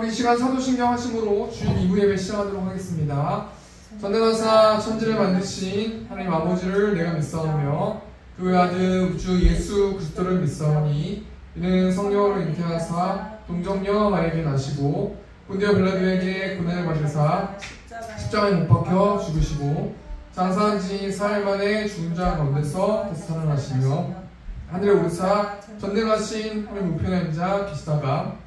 우리 시간 사도신경 하심으로 주일 2부 예배 시작하도록 하겠습니다. 전능하사 천지를 만드신 하나님 아버지를 내가 믿사오며 그의 아들 우주 예수 그리스도를 믿사오니 이는 성령으로 잉태하사 동정녀 마리아에게 나시고 본디오 빌라도에게 고난을 받으사 십자가에 못 박혀 죽으시고 장사한 지 4일 만에 죽은 자 가운데서 다시 살아나시며 하늘에 오르사 전능하신 하나님 우편의 자 계시다가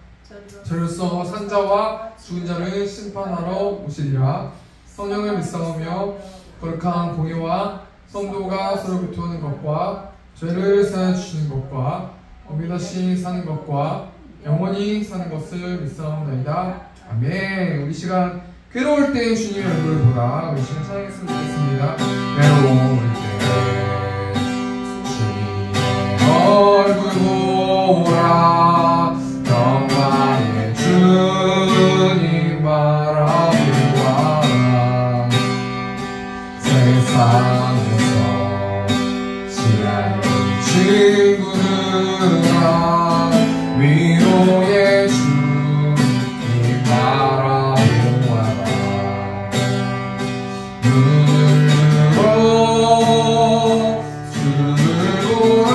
저로서 산자와 죽은 자를 심판하러 오시리라. 성령을 믿사오며 거룩한 공예와 성도가 서로 교통하는 것과 죄를 사하여 주시는 것과 몸이 다시 사는 것과 영원히 사는 것을 믿사옵나이다. 아멘. 우리 시간 괴로울 때 주님의 얼굴을 보라. 우리 시간 찬양했으면 좋겠습니다. 괴로울 때 주님의 얼굴 보라. 영광의 주님 바라보아. 세상에서 지나는 친구들아 위로의 주님 바라보아라. 눈을 들어 주를 보라.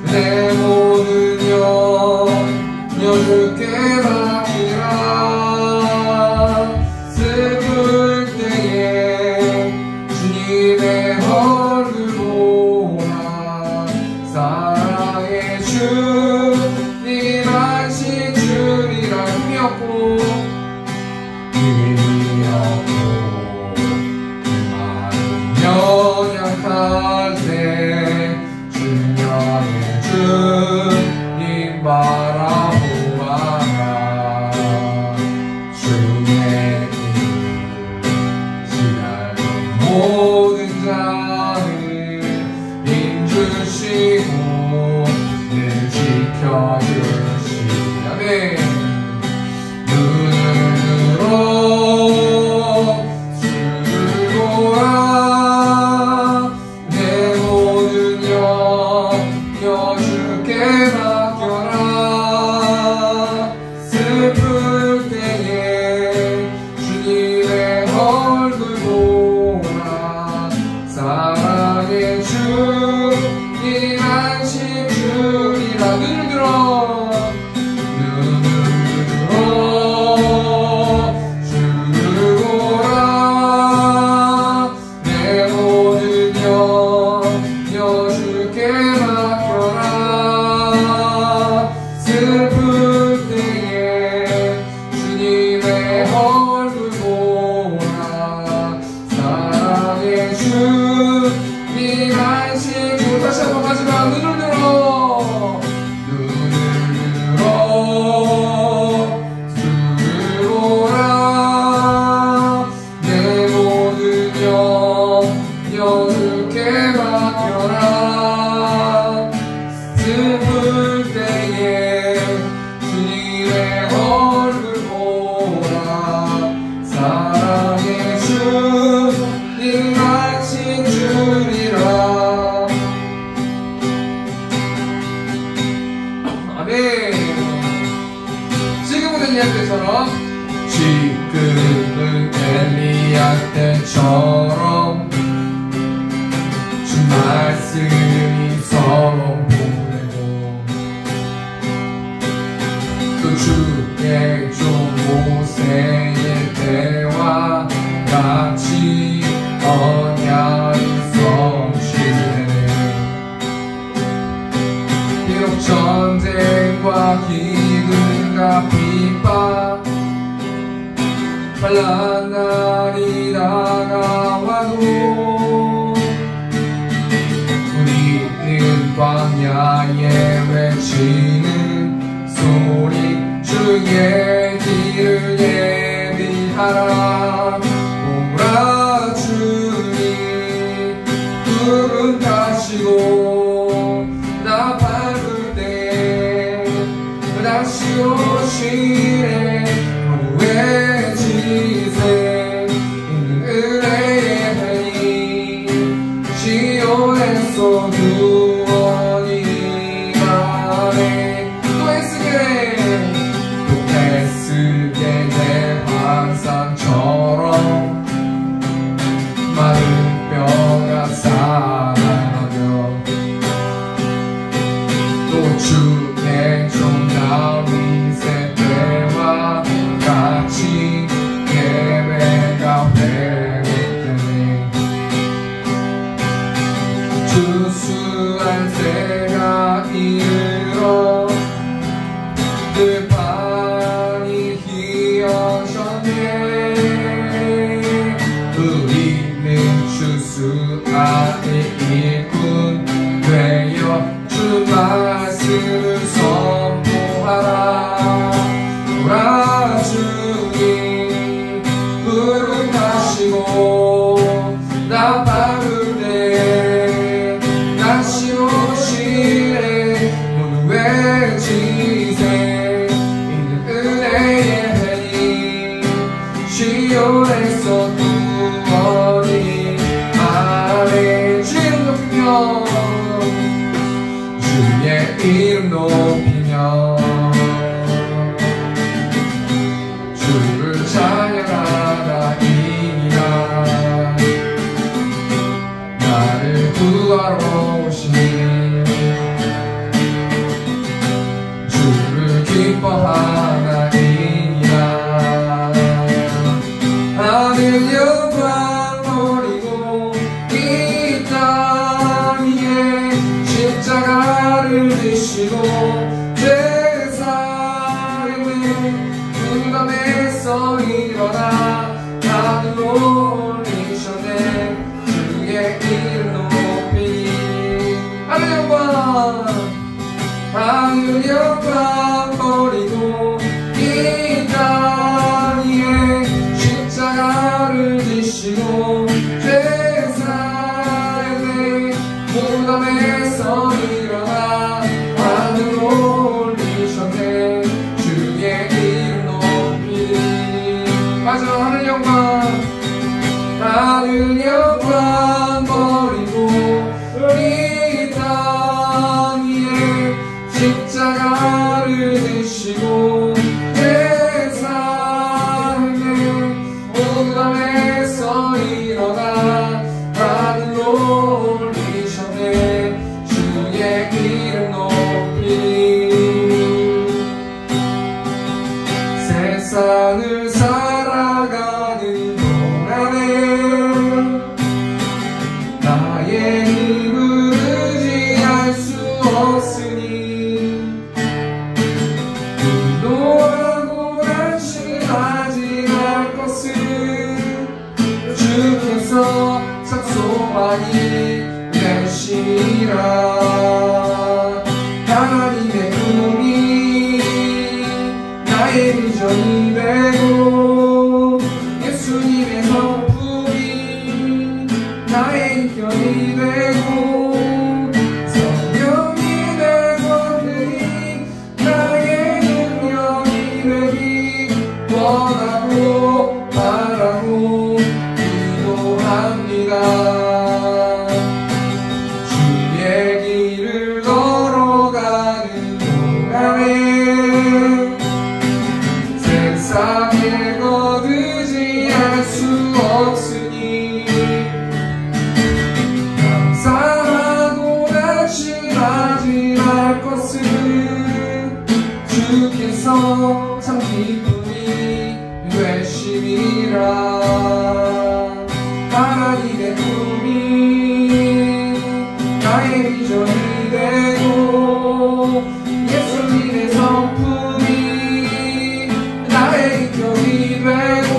내 모든 염려 주께 맡기라. 슬플 때에 주님의 얼굴 보라. 사랑의 주님 하신 주리라. 힘이 없고 연약할 때 주님의 주님 바라보아라. 주의 시간의 모든 자를 힘주시고 늘 지켜주시리. 아멘. 눈을 들어 주를 보라. 내 모든 염려 주께 맡겨라. 슬플 때에 주님의 얼굴 보라. 사랑의 주님 안심 주리라. 눈을 들어 주를 보라. 내 모든 염려 주께 맡겨라. 슬플 때에 주님의 얼굴 보라. 사랑의 주님 안심 주. 다시 한번 마지막 눈을 들어 주를 보라. 내 모든 염려 주께 맡겨라. 슬플 때에 주님의 얼굴 보라. 사랑의 주님 하신 주리라. 아멘. 지금은 엘리야 때처럼 지금은 엘리야 때처럼 주 말씀이 서로 보내고 또 주의 종 모세의 때와 같이 언약이 성취되네. 비록 전쟁과 기근과 핍박 환난 날이 다가와도 우리는 광야에 외치는 소리 주의 길을 예비하라. 오라 주님 구름 타시고 나 밟을 때 다시 오시네. 하루의 지세 은혜의 편이 지온에서 구원이 가네. 또 애쓰게 또 수 안에 일꾼 되어 주 말씀을 선포하라. 오라 주님 구름 타시고 나 밟을 때 다시 오시네. 모두 외치세 이는 은혜의 해니 시온에서 구원이 아멘. 주의 이름 높이며 주의 이름 높이며 주를 찬양하다 이니라. 나를 구하러 오신 주를 기뻐하다 이니라. 하늘 영광 버리고 이 땅 위에 십자가를 지시고 죄사함의 부담에서 일어나 하늘로 올리셨네. 주의 이름 높이 하늘 영광 하늘 영광 버리고 이 땅 위에 십자가를 지시고 죄사함의 부담에서 일어나 하늘로 올리셨네. 주의 이름 높이 마지막 하늘 영광 하늘 영광 버리고 이 땅 위에 십자가를 지시고 죄사함의 부담에서 일어나 하늘로 올리셨네. 주의 이름 높이 세상을 살아가는 동안에 나의 힘을 의지할 수 없으니 기도하고 안심하지 말 것은 주께서 작소하니 열심이라. 하나님의 꿈이 나의 비전이 되고 예수님의 성품이 나의 인격이 되고 성령님의 권능이 나의 능력이 되기 원하고 바라고 기도합니다. 주의 길을 걸어가는 동안에 세상에 거두지할 수 없으니 감사하고 낙심하지 말 것은 주께서 참 기쁨이 되심이라. 하나님의 꿈이 나의 비전이 되고 예수님의 성품이 나의 인격이 되고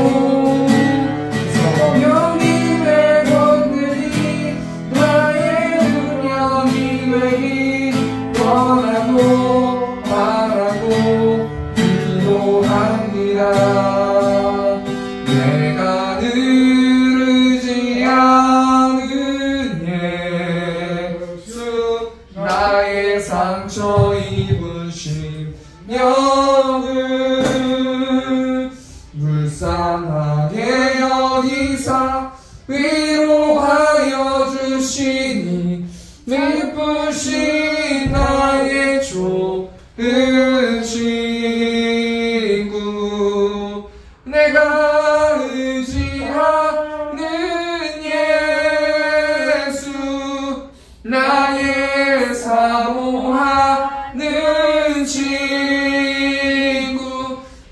성령님의 권능이 나의 능력이 되기 원하고 바라고 기도합니다. 내가 늘 의지하는 예수 나의 상처 입으신 영을 불쌍하게 여기사 위로하여 주시니 기쁘신 나의 좋은 친구. 내가 의지하는 예수 나의 사모하는 친구.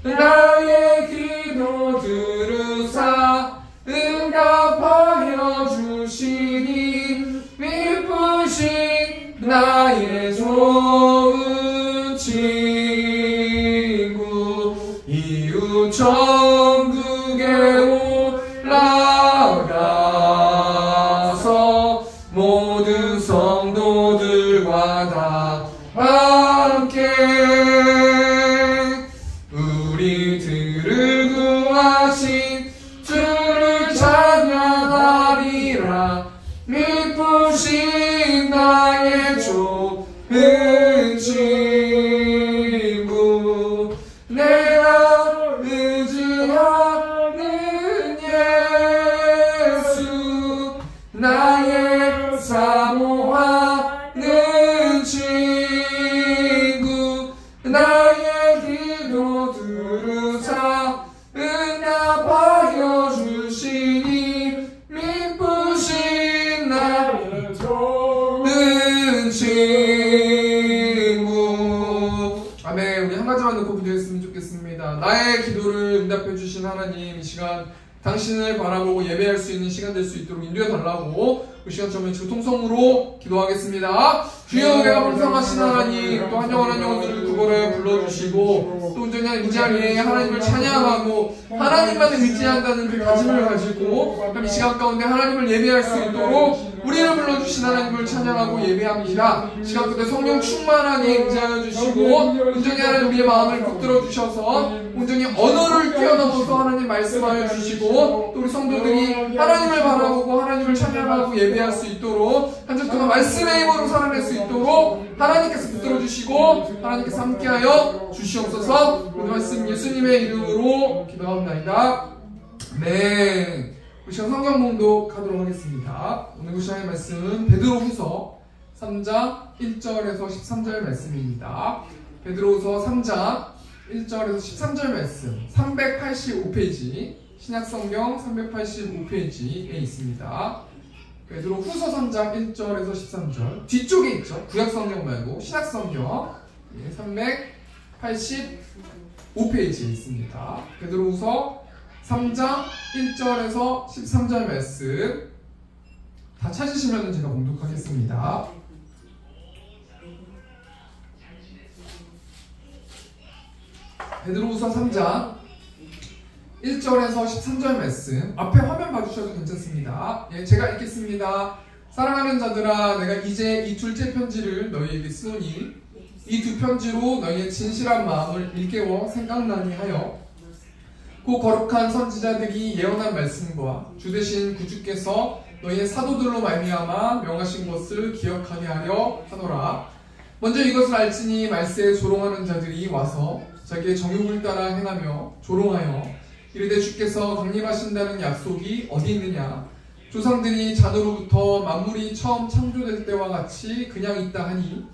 나의 기도 들으사 응답하여 주시니 기쁘신 나의 좋은 친구. 이웃 천국에 올라가 날마다 함께 우리들을 구하신 주를 찬양하리라. 미쁘신 나의 좋은 친구 내가 의지하는 예수 나의 사모하는 친구 나의 기도 들으사 응답하여 주시니 미쁘신 나의 좋은 친구. 아멘. 우리 한 가지만 놓고 기도했으면 좋겠습니다. 나의 기도를 응답해 주신 하나님, 이 시간 당신을 바라보고 예배할 수 있는 시간 될 수 있도록 인도해 달라고 이 시간 처음에 주통성으로 기도하겠습니다. 주여, 내가 풍성하신 하나님, 또 한영원 영혼들을 구걸하여 불러주시고 또 온전히 이 자리에 하나님을 찬양하고 하나님만 의지한다는 그 다짐을 가지고 이 시간 가운데 하나님을 예배할 수 있도록 우리를 불러주신 하나님을 찬양하고 예배합니다. 시간 끝에 성령 충만하게 임재하여 주시고 온전히 하나님 우리의 마음을 붙들어 주셔서 온전히 언어를 뛰어넘어서 하나님 말씀하여 주시고 또 우리 성도들이 하나님을 바라보고 하나님을 찬양하고 예배할 수 있도록 한 주 동안 말씀의 힘으로 살아낼 수 있도록 하나님께서 붙들어 주시고 하나님께서 함께하여 주시옵소서. 오늘 말씀 예수님의 이름으로 기도합니다. 네, 우리 시간 성경 봉독하도록 하겠습니다. 오늘 그 시간의 말씀은 베드로후서 3장 1절에서 13절 말씀입니다. 베드로후서 3장 1절에서 13절 말씀 385페이지 신약성경 385페이지에 있습니다. 베드로후서 3장 1절에서 13절 뒤쪽에 있죠. 구약성경 말고 신약성경 385페이지에 있습니다. 베드로후서 3장 1절에서 13절 말씀 다 찾으시면 제가 봉독하겠습니다. 베드로후서 3장 1절에서 13절 말씀 앞에 화면 봐주셔도 괜찮습니다. 예, 제가 읽겠습니다. 사랑하는 자들아, 내가 이제 이 둘째 편지를 너희에게 쓰노니 이 두 편지로 너희의 진실한 마음을 일깨워 생각나니 하여 그 거룩한 선지자들이 예언한 말씀과 주 되신 구주께서 너희의 사도들로 말미암아 명하신 것을 기억하게 하려 하노라. 먼저 이것을 알지니 말세에 조롱하는 자들이 와서 자기의 정욕을 따라 행하며 조롱하여 이르되 주께서 강림하신다는 약속이 어디 있느냐. 조상들이 잔으로부터 만물이 처음 창조될 때와 같이 그냥 있다 하니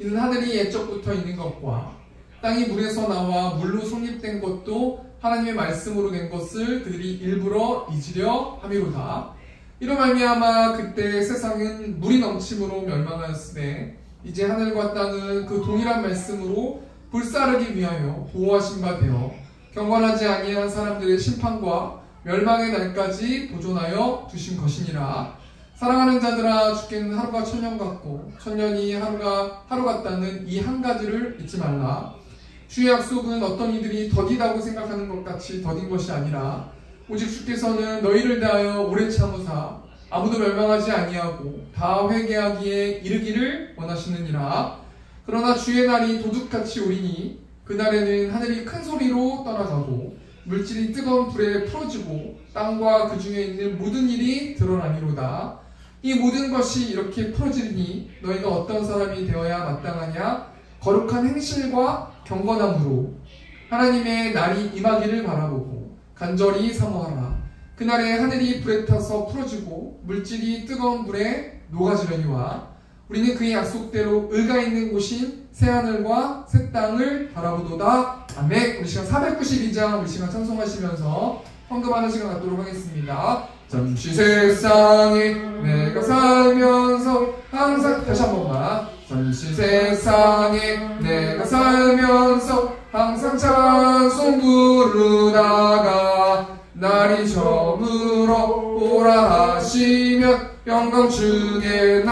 이는 하늘이 옛적부터 있는 것과 땅이 물에서 나와 물로 성립된 것도 하나님의 말씀으로 된 것을 그들이 일부러 잊으려 함이로다. 이로 말미암아 그때 세상은 물이 넘침으로 멸망하였으되 이제 하늘과 땅은 그 동일한 말씀으로 불사르기 위하여 보호하신 바 되어 경건하지 아니한 사람들의 심판과 멸망의 날까지 보존하여 두신 것이니라. 사랑하는 자들아, 주께는 하루가 천년 같고 천년이 하루 같다는 이 한 가지를 잊지 말라. 주의 약속은 어떤 이들이 더디다고 생각하는 것 같이 더딘 것이 아니라 오직 주께서는 너희를 대하여 오래 참으사 아무도 멸망하지 아니하고 다 회개하기에 이르기를 원하시느니라. 그러나 주의 날이 도둑같이 오리니 그날에는 하늘이 큰 소리로 떠나가고 물질이 뜨거운 불에 풀어지고 땅과 그 중에 있는 모든 일이 드러나미로다. 이 모든 것이 이렇게 풀어지니 너희가 어떤 사람이 되어야 마땅하냐. 거룩한 행실과 경건함으로 하나님의 날이 임하기를 바라보고 간절히 사모하라. 그날에 하늘이 불에 타서 풀어지고 물질이 뜨거운 불에 녹아지려니와 우리는 그의 약속대로 의가 있는 곳인 새하늘과 새 땅을 바라보도다. 아멘. 우리 시간 492장 우리 시간 찬송하시면서 헌금하는 시간 갖도록 하겠습니다. 잠시 세상에 내가 살면서 항상 다시 한 번만 잠시 세상에 내가 살면서 항상 찬송 부르다가 날이 저물어 오라 하시면 영광 주께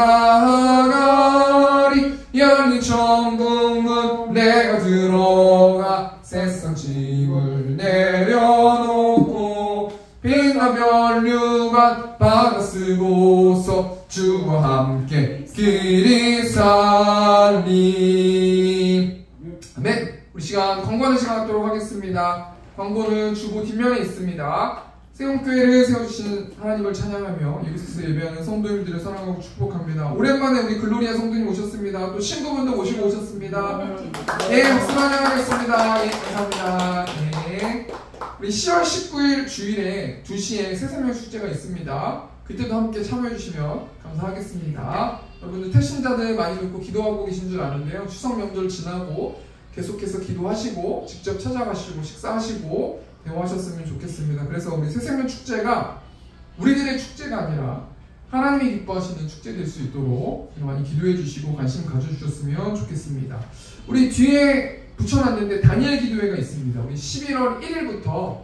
나아가리. 열린 천국문 내가 들어가 세상 짐을 내려놓고 빛나 변류관 받아쓰고서 주와 함께 길이 살리. 아멘. 우리 시간 광고하는 시간 갖도록 하겠습니다. 광고는 주보 뒷면에 있습니다. 세움교회를 세워주신 하나님을 찬양하며 여기서 예배하는 성도님들을 사랑하고 축복합니다. 오랜만에 우리 글로리아 성도님 오셨습니다. 또 친구분도 모시고 오셨습니다. 네, 박수 환영하겠습니다. 네, 감사합니다. 네. 우리 10월 19일 주일에 2시에 새생명 축제가 있습니다. 그때도 함께 참여해주시면 감사하겠습니다. 여러분들 태신자들 많이 듣고 기도하고 계신 줄 아는데요. 추석 명절 지나고 계속해서 기도하시고 직접 찾아가시고 식사하시고 대화하셨으면 좋겠습니다. 그래서 우리 새생명 축제가 우리들의 축제가 아니라 하나님이 기뻐하시는 축제 될 수 있도록 많이 기도해 주시고 관심 가져주셨으면 좋겠습니다. 우리 뒤에 붙여놨는데 다니엘 기도회가 있습니다. 우리 11월 1일부터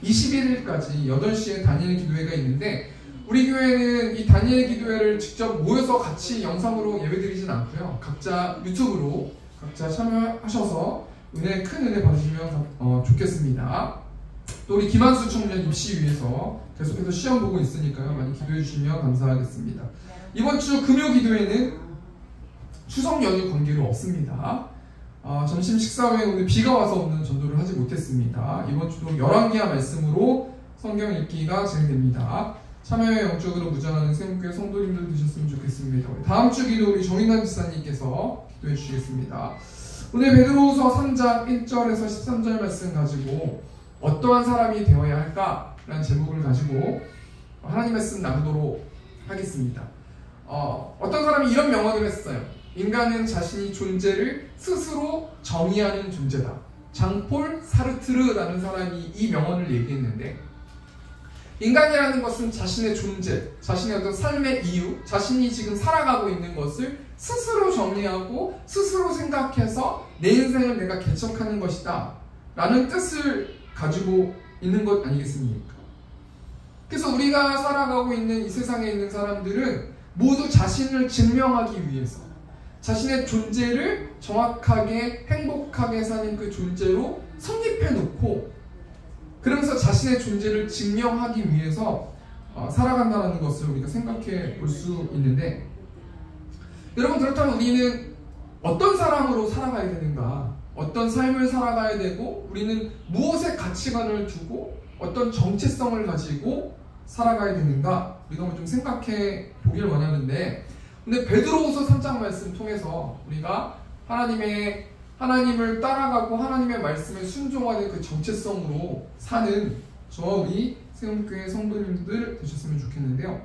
21일까지 8시에 다니엘 기도회가 있는데 우리 교회는 이 다니엘 기도회를 직접 모여서 같이 영상으로 예배드리진 않고요. 각자 유튜브로 각자 참여하셔서 큰 은혜 받으시면 좋겠습니다. 또 우리 김한수 청년 입시 위해서 계속해서 시험 보고 있으니까요. 많이 기도해 주시면 감사하겠습니다. 이번 주 금요 기도회는 추석 연휴 관계로 없습니다. 점심 식사 후에 오늘 비가 와서 오늘 전도를 하지 못했습니다. 이번 주도 열왕기하 말씀으로 성경 읽기가 진행됩니다. 참여에 영적으로 무장하는 세움교회 성도님들 되셨으면 좋겠습니다. 다음 주 기도 우리 정인남 지사님께서 기도해 주시겠습니다. 오늘 베드로후서 3장 1절에서 13절 말씀 가지고 어떠한 사람이 되어야 할까라는 제목을 가지고 하나님 말씀 나누도록 하겠습니다. 어떤 사람이 이런 명언을 했어요. 인간은 자신이 존재를 스스로 정의하는 존재다. 장폴 사르트르라는 사람이 이 명언을 얘기했는데 인간이라는 것은 자신의 존재, 자신의 어떤 삶의 이유, 자신이 지금 살아가고 있는 것을 스스로 정의하고 스스로 생각해서 내 인생을 내가 개척하는 것이다 라는 뜻을 가지고 있는 것 아니겠습니까? 그래서 우리가 살아가고 있는 이 세상에 있는 사람들은 모두 자신을 증명하기 위해서 자신의 존재를 정확하게 행복하게 사는 그 존재로 성립해 놓고 그러면서 자신의 존재를 증명하기 위해서 살아간다는 것을 우리가 생각해 볼 수 있는데 여러분 그렇다면 우리는 어떤 사람으로 살아가야 되는가? 어떤 삶을 살아가야 되고 우리는 무엇에 가치관을 두고 어떤 정체성을 가지고 살아가야 되는가? 우리가 한번 좀 생각해 보길 원하는데 근데 베드로후서 3장 말씀 통해서 우리가 하나님을 따라가고 하나님의 말씀에 순종하는 그 정체성으로 사는 저와 우리 세움교회 성도님들 되셨으면 좋겠는데요.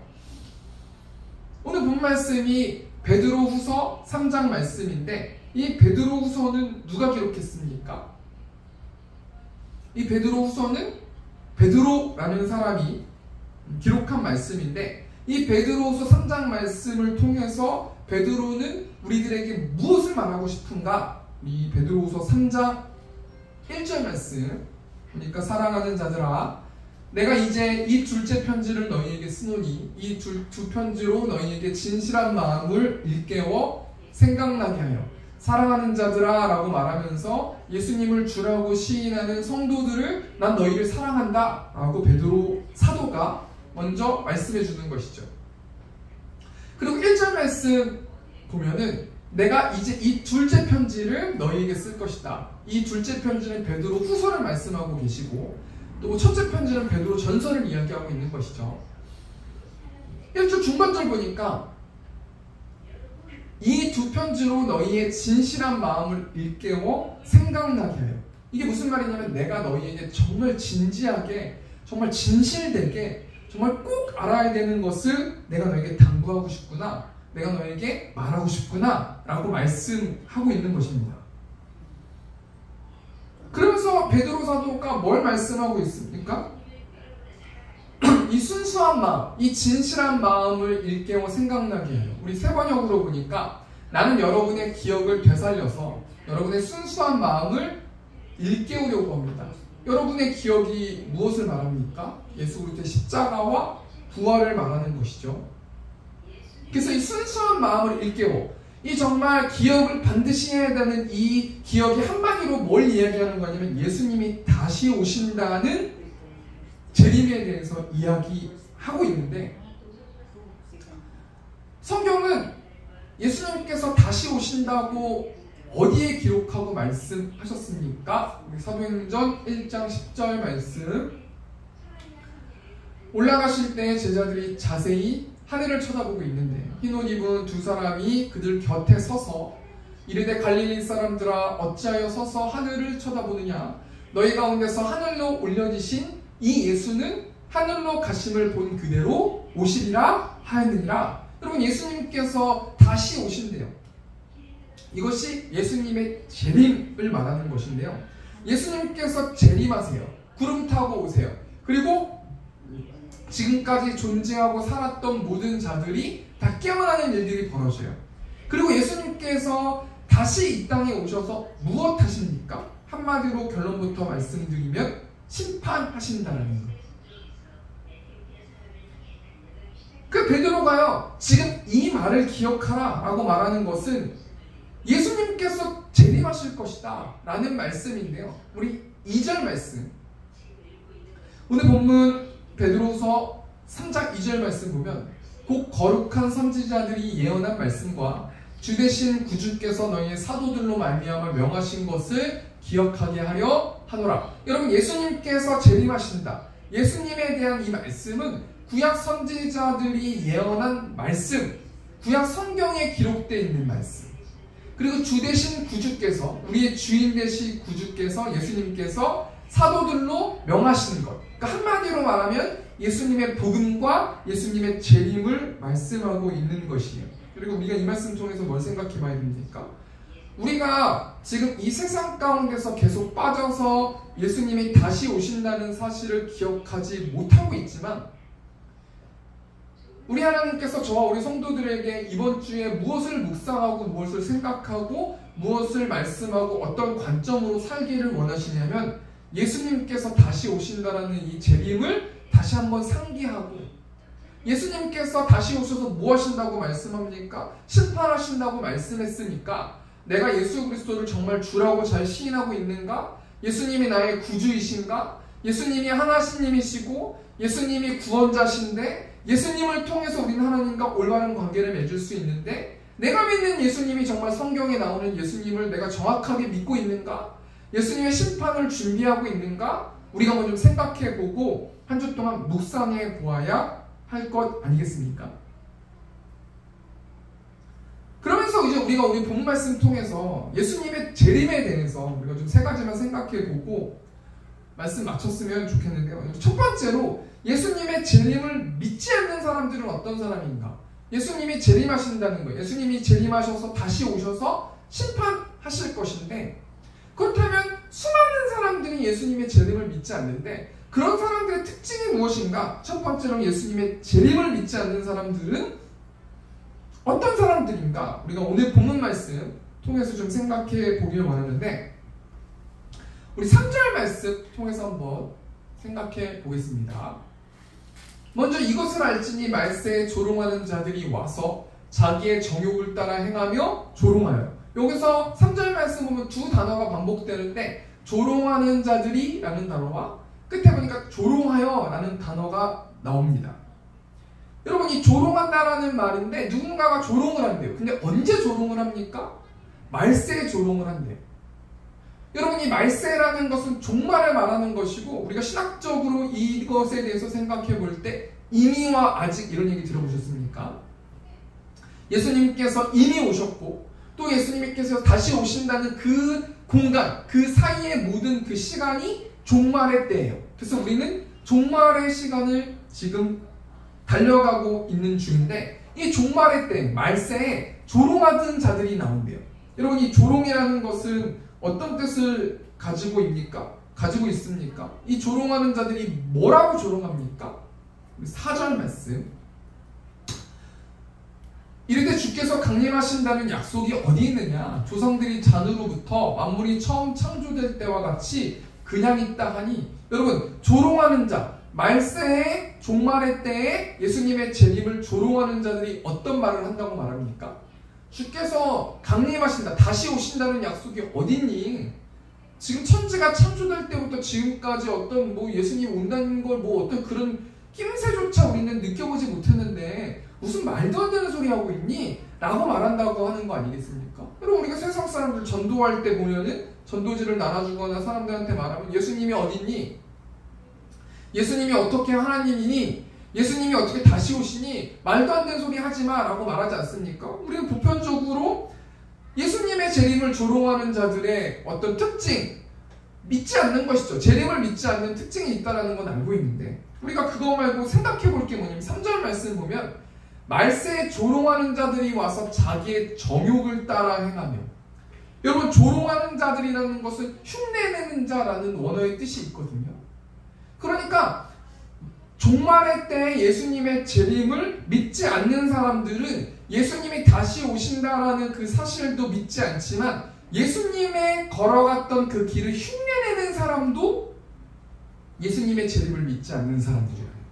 오늘 본 말씀이 베드로후서 3장 말씀인데 이 베드로후서는 누가 기록했습니까? 이 베드로후서는 베드로라는 사람이 기록한 말씀인데 이 베드로후서 3장 말씀을 통해서 베드로는 우리들에게 무엇을 말하고 싶은가? 이 베드로후서 3장 1절 말씀 그러니까 사랑하는 자들아 내가 이제 이 둘째 편지를 너희에게 쓰노니 이 두 편지로 너희에게 진실한 마음을 일깨워 생각나게 하여 사랑하는 자들아 라고 말하면서 예수님을 주라고 시인하는 성도들을 난 너희를 사랑한다 라고 베드로 사도가 먼저 말씀해 주는 것이죠. 그리고 1절 말씀 보면은 내가 이제 이 둘째 편지를 너희에게 쓸 것이다. 이 둘째 편지는 베드로 후서를 말씀하고 계시고 또 첫째 편지는 베드로 전서를 이야기하고 있는 것이죠. 1절 중반절 보니까 이 두 편지로 너희의 진실한 마음을 일깨워 생각나게 하여 이게 무슨 말이냐면 내가 너희에게 정말 진지하게 정말 진실되게 정말 꼭 알아야 되는 것을 내가 너에게 당부하고 싶구나 내가 너에게 말하고 싶구나 라고 말씀하고 있는 것입니다. 그러면서 베드로 사도가 뭘 말씀하고 있습니까? 이 순수한 마음, 이 진실한 마음을 일깨워 생각나게 해요. 우리 세 번역으로 보니까 나는 여러분의 기억을 되살려서 여러분의 순수한 마음을 일깨우려고 합니다. 여러분의 기억이 무엇을 말합니까? 예수 그리스도의 십자가와 부활을 말하는 것이죠. 그래서 이 순수한 마음을 일깨워 이 정말 기억을 반드시 해야 되는 이 기억이 한마디로 뭘 이야기하는 거냐면 예수님이 다시 오신다는 재림에 대해서 이야기하고 있는데, 성경은 예수님께서 다시 오신다고 어디에 기록하고 말씀하셨습니까? 사도행전 1장 10절 말씀. 올라가실 때 제자들이 자세히 하늘을 쳐다보고 있는데 흰옷 입은 두 사람이 그들 곁에 서서 이르되 갈릴리 사람들아 어찌하여 서서 하늘을 쳐다보느냐, 너희 가운데서 하늘로 올려지신 이 예수는 하늘로 가심을 본 그대로 오시리라 하였느니라. 여러분, 예수님께서 다시 오신대요. 이것이 예수님의 재림을 말하는 것인데요, 예수님께서 재림하세요. 구름 타고 오세요. 그리고 지금까지 존재하고 살았던 모든 자들이 다 깨어나는 일들이 벌어져요. 그리고 예수님께서 다시 이 땅에 오셔서 무엇 하십니까? 한마디로 결론부터 말씀드리면 심판하신다는 것. 그 베드로가요, 지금 이 말을 기억하라 라고 말하는 것은 예수님께서 재림하실 것이다 라는 말씀인데요, 우리 2절 말씀, 오늘 본문 베드로서 3장 2절 말씀 보면 곧 거룩한 선지자들이 예언한 말씀과 주되신 구주께서 너희의 사도들로 말미암아 명하신 것을 기억하게 하려 하노라. 여러분, 예수님께서 재림하신다, 예수님에 대한 이 말씀은 구약 선지자들이 예언한 말씀, 구약 성경에 기록되어 있는 말씀, 그리고 주되신 구주께서, 우리의 주인 되신 구주께서, 예수님께서 사도들로 명하시는 것, 그러니까 한마디로 말하면 예수님의 복음과 예수님의 재림을 말씀하고 있는 것이에요. 그리고 우리가 이 말씀 통해서 뭘 생각해 봐야 됩니까? 우리가 지금 이 세상 가운데서 계속 빠져서 예수님이 다시 오신다는 사실을 기억하지 못하고 있지만, 우리 하나님께서 저와 우리 성도들에게 이번 주에 무엇을 묵상하고 무엇을 생각하고 무엇을 말씀하고 어떤 관점으로 살기를 원하시냐면, 예수님께서 다시 오신다라는 이 재림을 다시 한번 상기하고, 예수님께서 다시 오셔서 뭐 하신다고 말씀합니까? 심판하신다고 말씀했으니까 내가 예수 그리스도를 정말 주라고 잘 시인하고 있는가? 예수님이 나의 구주이신가? 예수님이 하나님이시고 예수님이 구원자신데, 예수님을 통해서 우리는 하나님과 올바른 관계를 맺을 수 있는데, 내가 믿는 예수님이 정말 성경에 나오는 예수님을 내가 정확하게 믿고 있는가? 예수님의 심판을 준비하고 있는가? 우리가 한번 좀 생각해보고 한 주 동안 묵상해 보아야 할 것 아니겠습니까? 그러면서 이제 우리가 우리 본 말씀 통해서 예수님의 재림에 대해서 우리가 좀 세 가지만 생각해보고 말씀 마쳤으면 좋겠는데요. 첫 번째로, 예수님의 재림을 믿지 않는 사람들은 어떤 사람인가? 예수님이 재림하신다는 거예요. 예수님이 재림하셔서 다시 오셔서 심판하실 것인데, 그렇다면 수많은 사람들이 예수님의 재림을 믿지 않는데 그런 사람들의 특징이 무엇인가? 첫 번째로, 예수님의 재림을 믿지 않는 사람들은 어떤 사람들인가? 우리가 오늘 본문 말씀 통해서 좀 생각해 보길 원하는데, 우리 3절 말씀 통해서 한번 생각해 보겠습니다. 먼저 이것을 알지니 말세에 조롱하는 자들이 와서 자기의 정욕을 따라 행하며 조롱하여. 여기서 3절 말씀 보면 두 단어가 반복되는데, 조롱하는 자들이 라는 단어와 끝에 보니까 조롱하여 라는 단어가 나옵니다. 여러분, 이 조롱한다라는 말인데 누군가가 조롱을 한대요. 근데 언제 조롱을 합니까? 말세에 조롱을 한대요. 여러분, 이 말세라는 것은 종말을 말하는 것이고, 우리가 신학적으로 이것에 대해서 생각해 볼 때 이미와 아직 이런 얘기 들어보셨습니까? 예수님께서 이미 오셨고 또 예수님께서 다시 오신다는 그 공간, 그 사이의 모든 그 시간이 종말의 때예요. 그래서 우리는 종말의 시간을 지금 달려가고 있는 중인데, 이 종말의 때, 말세에 조롱하던 자들이 나온대요. 여러분, 이 조롱이라는 것은 어떤 뜻을 가지고 있습니까? 이 조롱하는 자들이 뭐라고 조롱합니까? 4절 말씀. 이르되 주께서 강림하신다는 약속이 어디 있느냐? 조상들이 잔으로부터 만물이 처음 창조될 때와 같이 그냥 있다 하니. 여러분, 조롱하는 자, 말세의 종말의 때에 예수님의 재림을 조롱하는 자들이 어떤 말을 한다고 말합니까? 주께서 강림하신다, 다시 오신다는 약속이 어딨니? 지금 천지가 창조될 때부터 지금까지 어떤 뭐 예수님이 온다는 걸 뭐 어떤 그런 낌새조차 우리는 느껴보지 못했는데 무슨 말도 안 되는 소리 하고 있니? 라고 말한다고 하는 거 아니겠습니까? 여러분 우리가 세상 사람들 전도할 때 보면은 전도지를 나눠주거나 사람들한테 말하면 예수님이 어딨니? 예수님이 어떻게 하나님이니? 예수님이 어떻게 다시 오시니? 말도 안 되는 소리 하지마 라고 말하지 않습니까? 우리는 보편적으로 예수님의 재림을 조롱하는 자들의 어떤 특징, 믿지 않는 것이죠. 재림을 믿지 않는 특징이 있다는 건 알고 있는데 우리가 그거 말고 생각해 볼 게 뭐냐면 3절 말씀 보면 말세에 조롱하는 자들이 와서 자기의 정욕을 따라 행하며, 여러분 조롱하는 자들이라는 것은 흉내내는 자라는 원어의 뜻이 있거든요. 그러니까 종말의 때 예수님의 재림을 믿지 않는 사람들은 예수님이 다시 오신다라는 그 사실도 믿지 않지만 예수님의 걸어갔던 그 길을 흉내내는 사람도 예수님의 재림을 믿지 않는 사람들이라는 거예요.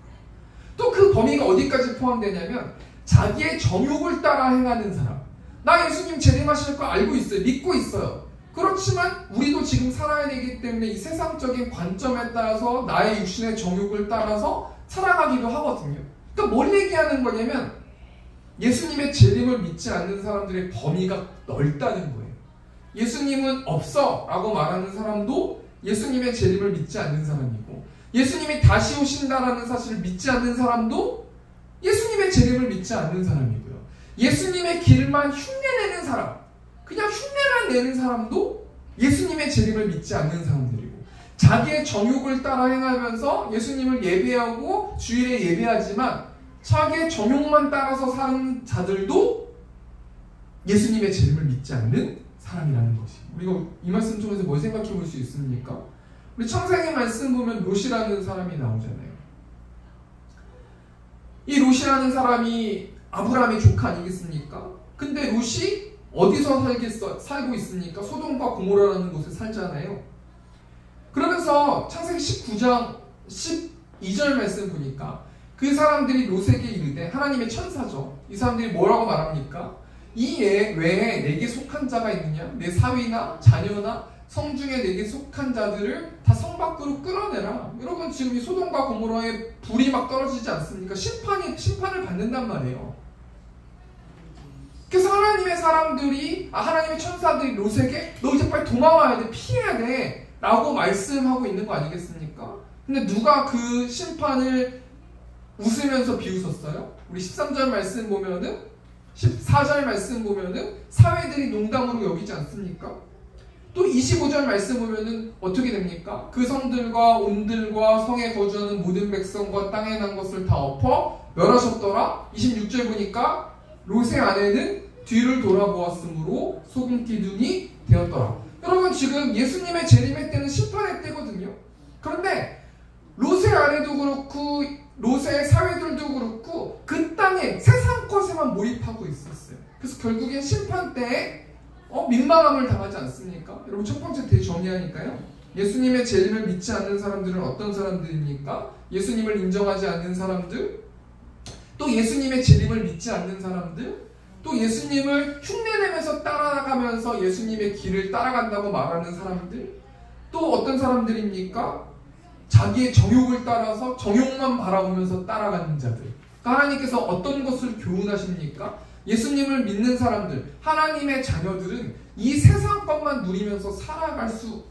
또 그 범위가 어디까지 포함되냐면 자기의 정욕을 따라 행하는 사람. 나 예수님 재림하실 거 알고 있어요. 믿고 있어요. 그렇지만 우리도 지금 살아야 되기 때문에 이 세상적인 관점에 따라서 나의 육신의 정욕을 따라서 살아가기도 하거든요. 그러니까 뭘 얘기하는 거냐면 예수님의 재림을 믿지 않는 사람들의 범위가 넓다는 거예요. 예수님은 없어 라고 말하는 사람도 예수님의 재림을 믿지 않는 사람이고, 예수님이 다시 오신다라는 사실을 믿지 않는 사람도 예수님의 재림을 믿지 않는 사람이고요. 예수님의 길만 흉내내는 사람, 그냥 흉내만 내는 사람도 예수님의 재림을 믿지 않는 사람들이고, 자기의 정욕을 따라 행하면서 예수님을 예배하고 주일에 예배하지만 자기의 정욕만 따라서 사는 자들도 예수님의 재림을 믿지 않는 사람이라는 것이. 우리가 이 말씀 통해서 뭘 생각해 볼 수 있습니까? 우리 창세기 말씀 보면 롯이라는 사람이 나오잖아요. 이 롯이라는 사람이 아브라함의 조카 아니겠습니까? 근데 롯이 어디서 살고 있습니까? 소돔과 고모라라는 곳에 살잖아요. 그러면서 창세기 19장 12절 말씀 보니까 그 사람들이 롯에게 이르되, 하나님의 천사죠. 이 사람들이 뭐라고 말합니까? 이 외에 내게 속한 자가 있느냐? 내 사위나 자녀나 성중에 내게 속한 자들을 다 성 밖으로 끌어내라. 여러분 지금 이 소돔과 고모라에 불이 막 떨어지지 않습니까? 심판을 받는단 말이에요. 그래서 하나님의 사람들이, 하나님의 천사들이 롯에게 너 이제 빨리 도망와야 돼, 피해야 돼 라고 말씀하고 있는 거 아니겠습니까? 근데 누가 그 심판을 웃으면서 비웃었어요? 우리 13절 말씀 보면은, 14절 말씀 보면은 사회들이 농담으로 여기지 않습니까? 또 25절 말씀 보면은 어떻게 됩니까? 그 성들과 온들과 성에 거주하는 모든 백성과 땅에 난 것을 다 엎어 멸하셨더라. 26절 보니까 롯의 아내는 뒤를 돌아보았으므로 소금 기둥이 되었더라. 여러분 지금 예수님의 재림의 때는 심판의 때거든요. 그런데 롯의 아내도 그렇고 롯의 사회들도 그렇고 그 땅에 세상 것에만 몰입하고 있었어요. 그래서 결국엔 심판 때에 민망함을 당하지 않습니까? 여러분 첫 번째 대정의하니까요. 예수님의 재림을 믿지 않는 사람들은 어떤 사람들입니까? 예수님을 인정하지 않는 사람들, 또 예수님의 재림을 믿지 않는 사람들, 또 예수님을 흉내내면서 따라가면서 예수님의 길을 따라간다고 말하는 사람들, 또 어떤 사람들입니까? 자기의 정욕을 따라서 정욕만 바라보면서 따라가는 자들. 그러니까 하나님께서 어떤 것을 교훈하십니까? 예수님을 믿는 사람들, 하나님의 자녀들은 이 세상 것만 누리면서 살아갈 수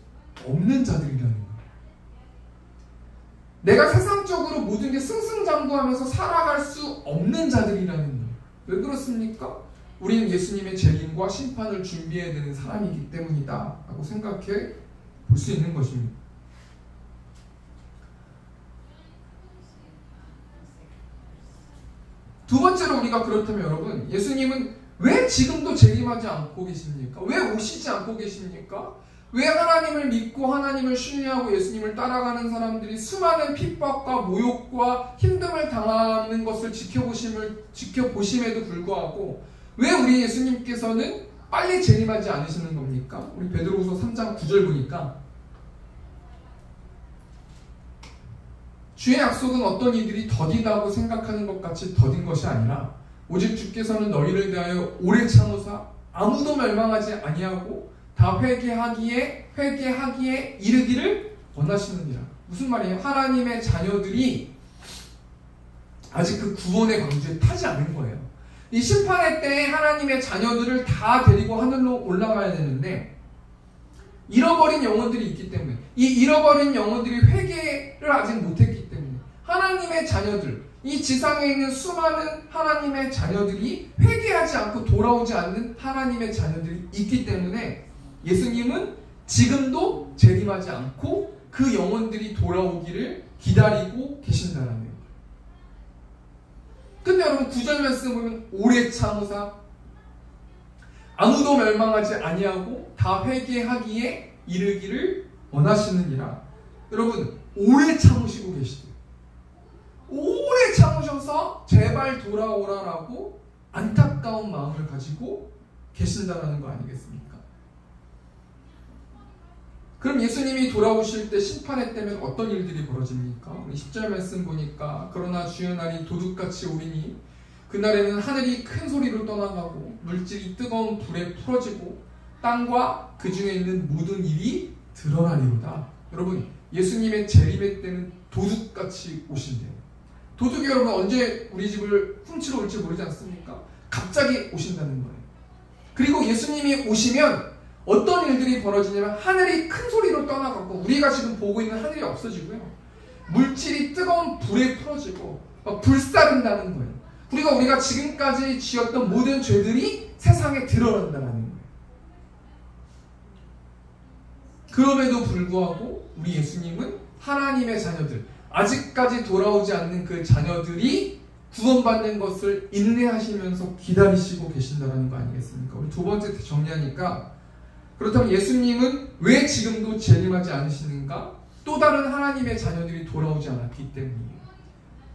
없는 자들이라는 거예요. 내가 세상적으로 모든 게 승승장구하면서 살아갈 수 없는 자들이라는 거예요. 왜 그렇습니까? 우리는 예수님의 재림과 심판을 준비해야 되는 사람이기 때문이다 라고 생각해 볼 수 있는 것입니다. 두 번째로 우리가 그렇다면 여러분, 예수님은 왜 지금도 재림하지 않고 계십니까? 왜 오시지 않고 계십니까? 왜 하나님을 믿고 하나님을 신뢰하고 예수님을 따라가는 사람들이 수많은 핍박과 모욕과 힘듦을 당하는 것을 지켜보심에도 불구하고 왜 우리 예수님께서는 빨리 재림하지 않으시는 겁니까? 우리 베드로후서 3장 9절 보니까 주의 약속은 어떤 이들이 더디다고 생각하는 것 같이 더딘 것이 아니라 오직 주께서는 너희를 대하여 오래 참으사 아무도 멸망하지 아니하고 다 회개하기에 이르기를 원하시느니라. 무슨 말이에요? 하나님의 자녀들이 아직 그 구원의 광주에 타지 않은 거예요. 이 심판의 때에 하나님의 자녀들을 다 데리고 하늘로 올라가야 되는데 잃어버린 영혼들이 있기 때문에, 이 잃어버린 영혼들이 회개를 아직 못했기 때문에 하나님의 자녀들, 이 지상에 있는 수많은 하나님의 자녀들이 회개하지 않고 돌아오지 않는 하나님의 자녀들이 있기 때문에 예수님은 지금도 재림하지 않고 그 영혼들이 돌아오기를 기다리고 계신다라는 거예요. 근데 여러분 9절 말씀 보면 오래 참으사 아무도 멸망하지 아니하고 다 회개하기에 이르기를 원하시느니라. 여러분 오래 참으시고 계시대요. 오래 참으셔서 제발 돌아오라라고 안타까운 마음을 가지고 계신다라는 거 아니겠습니까? 그럼 예수님이 돌아오실 때 심판의 때면 어떤 일들이 벌어집니까? 우리 10절 말씀 보니까 그러나 주의 날이 도둑같이 오리니 그날에는 하늘이 큰 소리로 떠나가고 물질이 뜨거운 불에 풀어지고 땅과 그 중에 있는 모든 일이 드러나리로다. 여러분 예수님의 재림의 때는 도둑같이 오신대요. 도둑이 여러분 언제 우리 집을 훔치러 올지 모르지 않습니까? 갑자기 오신다는 거예요. 그리고 예수님이 오시면 어떤 일들이 벌어지냐면 하늘이 큰 소리로 떠나가고 우리가 지금 보고 있는 하늘이 없어지고요. 물질이 뜨거운 불에 풀어지고 막 불사른다는 거예요. 우리가 지금까지 지었던 모든 죄들이 세상에 드러난다는 거예요. 그럼에도 불구하고 우리 예수님은 하나님의 자녀들, 아직까지 돌아오지 않는 그 자녀들이 구원받는 것을 인내하시면서 기다리시고 계신다는 거 아니겠습니까? 우리 두 번째 정리하니까 그렇다면 예수님은 왜 지금도 재림하지 않으시는가? 또 다른 하나님의 자녀들이 돌아오지 않았기 때문이에요.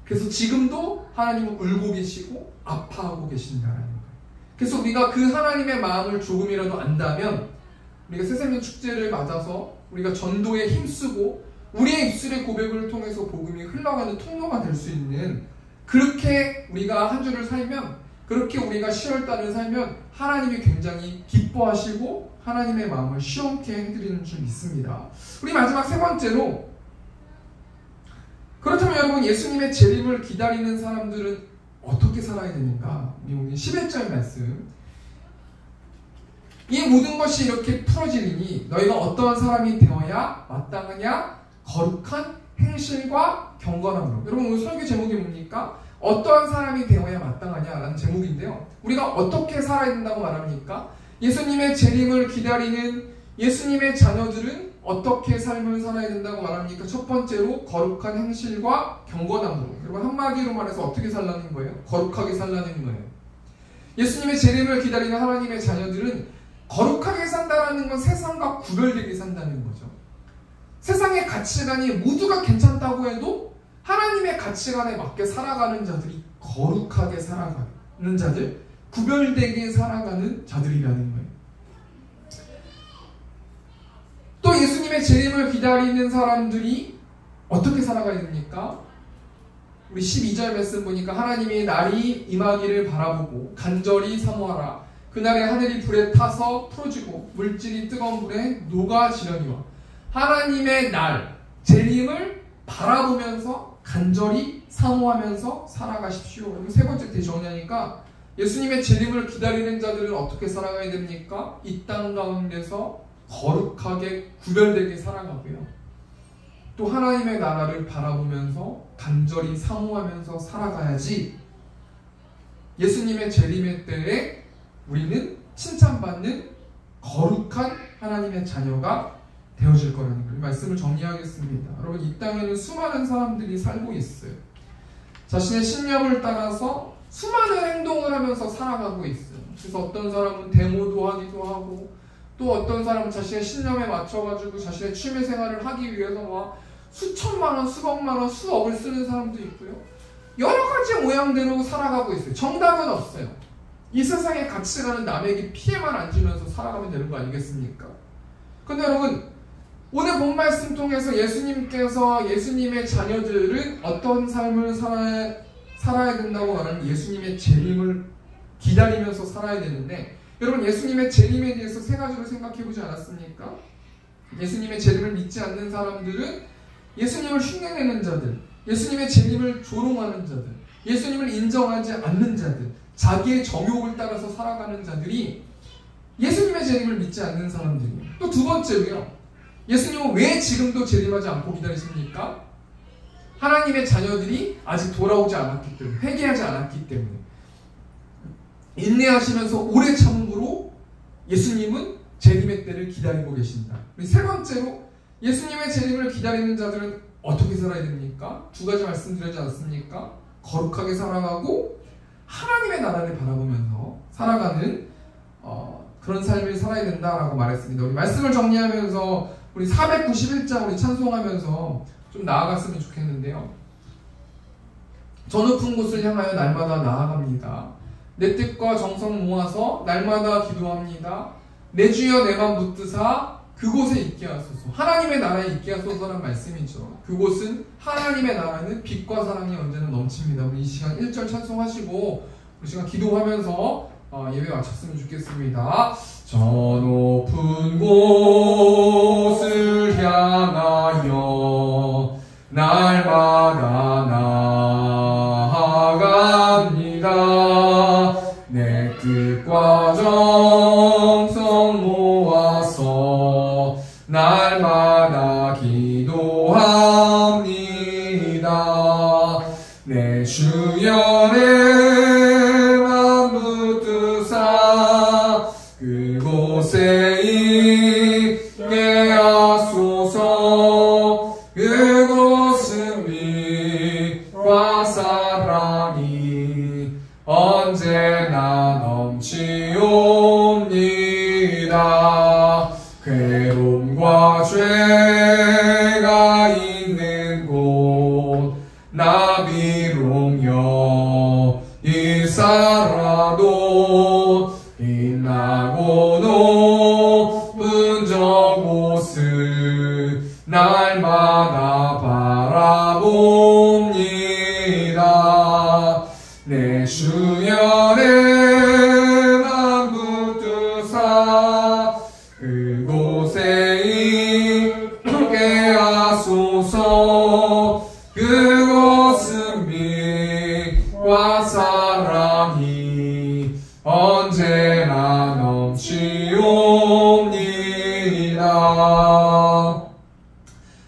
그래서 지금도 하나님은 울고 계시고 아파하고 계신다는 거예요. 그래서 우리가 그 하나님의 마음을 조금이라도 안다면 우리가 새생명 축제를 맞아서 우리가 전도에 힘쓰고 우리의 입술의 고백을 통해서 복음이 흘러가는 통로가 될 수 있는, 그렇게 우리가 한 주를 살면, 그렇게 우리가 10월달을 살면 하나님이 굉장히 기뻐하시고 하나님의 마음을 시원케 해드리는 줄 믿습니다. 우리 마지막 세 번째로, 그렇다면 여러분 예수님의 재림을 기다리는 사람들은 어떻게 살아야 되는가? 우리 11절 말씀, 이 모든 것이 이렇게 풀어지리니 너희가 어떠한 사람이 되어야 마땅하냐? 거룩한 행실과 경건함으로. 여러분 오늘 설교 제목이 뭡니까? 어떠한 사람이 되어야 마땅하냐라는 제목인데요. 우리가 어떻게 살아야 된다고 말합니까? 예수님의 재림을 기다리는 예수님의 자녀들은 어떻게 삶을 살아야 된다고 말합니까? 첫 번째로 거룩한 행실과 경건함으로. 여러분 한마디로 말해서 어떻게 살라는 거예요? 거룩하게 살라는 거예요. 예수님의 재림을 기다리는 하나님의 자녀들은 거룩하게 산다는 건 세상과 구별되게 산다는 거죠. 세상의 가치관이 모두가 괜찮다고 해도 하나님의 가치관에 맞게 살아가는 자들이 거룩하게 살아가는 자들, 구별되게 살아가는 자들이라는 거예요. 또 예수님의 재림을 기다리는 사람들이 어떻게 살아가야 됩니까? 우리 12절 말씀 보니까 하나님의 날이 임하기를 바라보고 간절히 사모하라. 그날에 하늘이 불에 타서 풀어지고 물질이 뜨거운 불에 녹아지려니와. 하나님의 날, 재림을 바라보면서 간절히 사모하면서 살아가십시오. 세 번째 대정리하니까 예수님의 재림을 기다리는 자들은 어떻게 살아가야 됩니까? 이 땅 가운데서 거룩하게 구별되게 살아가고요. 또 하나님의 나라를 바라보면서 간절히 사모하면서 살아가야지 예수님의 재림의 때에 우리는 칭찬받는 거룩한 하나님의 자녀가 되어질 거라는 거예요. 말씀을 정리하겠습니다. 여러분 이 땅에는 수많은 사람들이 살고 있어요. 자신의 신념을 따라서 수많은 행동을 하면서 살아가고 있어요. 그래서 어떤 사람은 데모도 하기도 하고, 또 어떤 사람은 자신의 신념에 맞춰가지고 자신의 취미생활을 하기 위해서 막 수천만 원, 수백만 원, 수억을 쓰는 사람도 있고요. 여러 가지 모양대로 살아가고 있어요. 정답은 없어요. 이 세상의 가치관은 남에게 피해만 안 주면서 살아가면 되는 거 아니겠습니까? 근데 여러분 오늘 본 말씀 통해서 예수님께서 예수님의 자녀들은 어떤 삶을 살아야 된다고 말하면 예수님의 재림을 기다리면서 살아야 되는데, 여러분 예수님의 재림에 대해서 세 가지로 생각해 보지 않았습니까? 예수님의 재림을 믿지 않는 사람들은 예수님을 흉내내는 자들, 예수님의 재림을 조롱하는 자들, 예수님을 인정하지 않는 자들, 자기의 정욕을 따라서 살아가는 자들이 예수님의 재림을 믿지 않는 사람들이에요. 또 두 번째로요. 예수님은 왜 지금도 재림하지 않고 기다리십니까? 하나님의 자녀들이 아직 돌아오지 않았기 때문에, 회개하지 않았기 때문에. 인내하시면서 오래 참음으로 예수님은 재림의 때를 기다리고 계신다. 세 번째로 예수님의 재림을 기다리는 자들은 어떻게 살아야 됩니까? 두 가지 말씀드리지 않았습니까? 거룩하게 살아가고 하나님의 나라를 바라보면서 살아가는 그런 삶을 살아야 된다라고 말했습니다. 우리 말씀을 정리하면서 우리 491장 우리 찬송하면서 좀 나아갔으면 좋겠는데요. 저 높은 곳을 향하여 날마다 나아갑니다. 내 뜻과 정성 모아서 날마다 기도합니다. 내 주여 내 맘 붙드사 그곳에 있게 하소서. 하나님의 나라에 있게 하소서라는 말씀이죠. 그곳은 하나님의 나라는 빛과 사랑이 언제나 넘칩니다. 우리 이 시간 1절 찬송하시고 우리 시간 기도하면서 예배 마쳤으면 좋겠습니다. 저 높은 곳을 향하여 날마다 나아갑니다. 내 뜻과 정성 모아서 날마다 기도합니다. 내 주여 내 맘 붙드사 그곳에 있게 하소서. 그곳은 빛과 사랑이 언제나 넘치옵니다. 괴로움과 죄가 있는 곳 나 비록 여기 살아도 빛나고 높은 저곳을 날마다 바라봅니다. 내 주여 내 맘 붙드사 그곳에 있게 하소서. 그곳은 빛과 사랑이 언제나 넘치옵니다.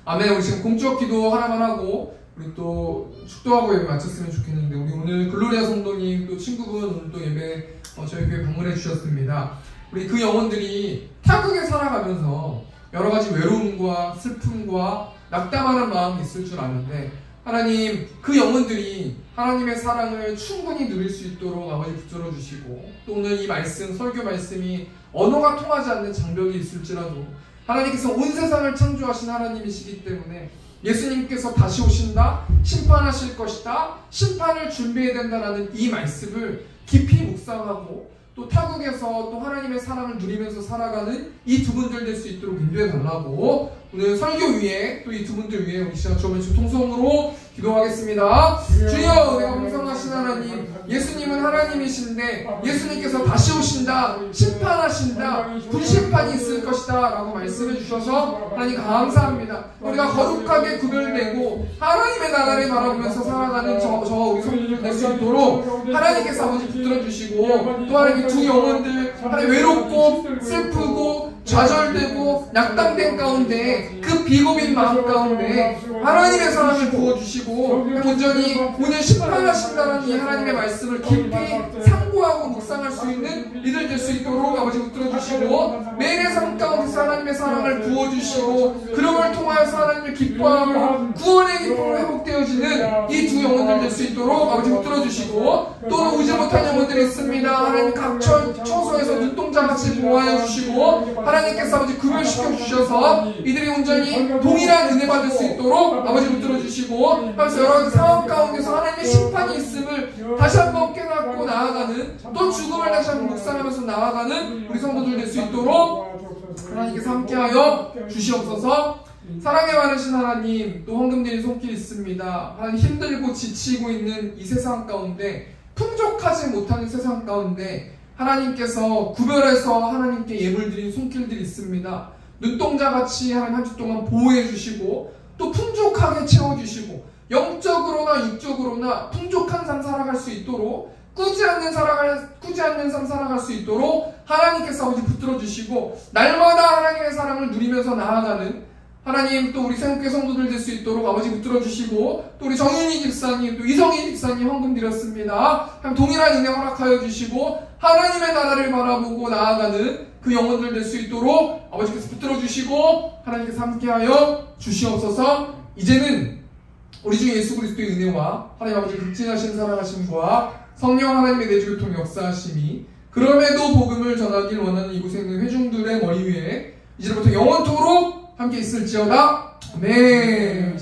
아멘. 우리 지금 공적 기도 하나만 하고 우리 또 축도하고 예배 마쳤으면 좋겠는데, 우리 오늘 글로리아 성도님 또 친구분 오늘 또 예배 저희 교회 방문해 주셨습니다. 우리 그 영혼들이 타국에 살아가면서 여러 가지 외로움과 슬픔과 낙담하는 마음이 있을 줄 아는데, 하나님 그 영혼들이 하나님의 사랑을 충분히 누릴 수 있도록 아버지 붙들어 주시고, 또 오늘 이 말씀, 설교 말씀이 언어가 통하지 않는 장벽이 있을지라도 하나님께서 온 세상을 창조하신 하나님이시기 때문에 예수님께서 다시 오신다, 심판하실 것이다, 심판을 준비해야 된다라는 이 말씀을 깊이 묵상하고 또 타국에서 또 하나님의 사랑을 누리면서 살아가는 이 두 분들 될 수 있도록 인도해 달라고 오늘 설교 위에 또 이 두 분들 위에 우리 시간 주어진 통성으로 기도하겠습니다. 주여, 내가 풍성하신 하나님, 예수님은 하나님이신데 예수님께서 다시 오신다, 심판하신다, 불심판이 있을 것이다 라고 말씀해 주셔서 하나님 감사합니다. 우리가 거룩하게 구별되고 하나님의 나라를 바라보면서 살아가는 저와 우리 성도들 될 수 있도록 하나님께서 아버지 붙들어 주시고, 또 하나님 두 영혼들 하나님 외롭고 슬프고 좌절되고 낙담된 가운데 그 비고민 마음 가운데 하나님의 사랑을 부어주시고, 온전히 오늘 심판하신다는 이 하나님의 말씀을 깊이 상고하고 묵상할 수 있는 이들 될 수 있도록 아버지 붙들어주시고, 매일의 삶 가운데서 하나님의 사랑을 부어주시고 그런 통하여서 하나님을 기뻐하고 구원의 기쁨으로 회복되어지는 이 두 영혼들 될 수 있도록 아버지 붙들어주시고, 또 오지 못한 영혼들이 있습니다. 하나님 각 처소에서 눈동자같이 보호하여 주시고 하나님께서 아버지 구별시켜 주셔서 이들이 온전히 동일한 은혜 받을 수 있도록 아버지 붙들어 주시고, 그래서 여러 가지 상황 가운데서 하나님의 심판이 있음을 다시 한번 깨닫고 나아가는, 또 죽음을 다시 한번 묵상하면서 나아가는 우리 성도들 될 수 있도록 하나님께서 함께하여 주시옵소서. 사랑에 많으신 하나님, 또 헌금드린 손길 있습니다. 하나님 힘들고 지치고 있는 이 세상 가운데, 풍족하지 못하는 세상 가운데 하나님께서 구별해서 하나님께 예물 드린 손길들이 있습니다. 눈동자같이 하나님 한 주 동안 보호해 주시고 또 풍족하게 채워주시고 영적으로나 육적으로나 풍족한 삶 살아갈 수 있도록 꾸지 않는 삶 살아갈 수 있도록 하나님께서 아버지 붙들어 주시고 날마다 하나님의 사랑을 누리면서 나아가는 하나님 또 우리 새롭게 성도들 될 수 있도록 아버지 붙들어 주시고 또 우리 정윤희 집사님 또 이성희 집사님 헌금 드렸습니다. 동일한 은혜 허락하여 주시고 하나님의 나라를 바라보고 나아가는 그 영혼들 될 수 있도록 아버지께서 붙들어 주시고 하나님께서 함께하여 주시옵소서. 이제는 우리 주 예수 그리스도의 은혜와 하나님 아버지 극진하신 사랑하심과 성령 하나님의 내주교통 역사하심이 그럼에도 복음을 전하길 원하는 이곳에 있는 회중들의 머리 위에 이제부터 영원토록 함께 있을지어다. 아멘.